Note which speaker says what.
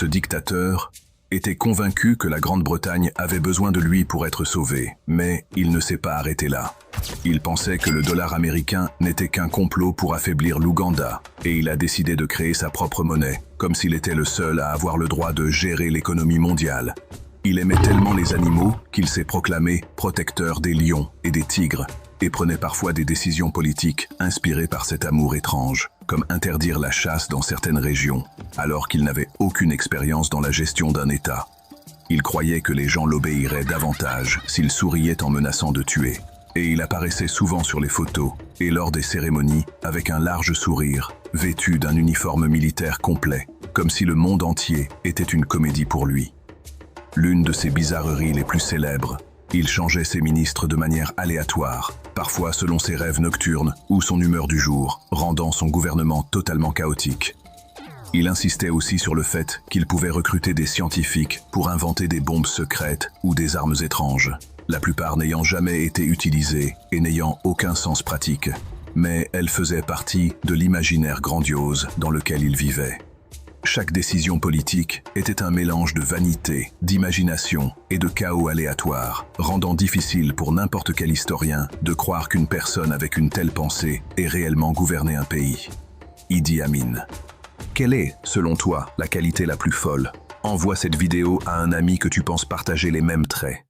Speaker 1: Ce dictateur était convaincu que la Grande-Bretagne avait besoin de lui pour être sauvée, mais il ne s'est pas arrêté là. Il pensait que le dollar américain n'était qu'un complot pour affaiblir l'Ouganda, et il a décidé de créer sa propre monnaie, comme s'il était le seul à avoir le droit de gérer l'économie mondiale. Il aimait tellement les animaux qu'il s'est proclamé protecteur des lions et des tigres, et prenait parfois des décisions politiques inspirées par cet amour étrange, comme interdire la chasse dans certaines régions, alors qu'il n'avait aucune expérience dans la gestion d'un État. Il croyait que les gens l'obéiraient davantage s'il souriait en menaçant de tuer, et il apparaissait souvent sur les photos et lors des cérémonies avec un large sourire, vêtu d'un uniforme militaire complet, comme si le monde entier était une comédie pour lui. L'une de ses bizarreries les plus célèbres, il changeait ses ministres de manière aléatoire, parfois selon ses rêves nocturnes ou son humeur du jour, rendant son gouvernement totalement chaotique. Il insistait aussi sur le fait qu'il pouvait recruter des scientifiques pour inventer des bombes secrètes ou des armes étranges, la plupart n'ayant jamais été utilisées et n'ayant aucun sens pratique. Mais elles faisaient partie de l'imaginaire grandiose dans lequel il vivait. Chaque décision politique était un mélange de vanité, d'imagination et de chaos aléatoire, rendant difficile pour n'importe quel historien de croire qu'une personne avec une telle pensée ait réellement gouverné un pays. Idi Amin. Quelle est, selon toi, la qualité la plus folle? Envoie cette vidéo à un ami que tu penses partager les mêmes traits.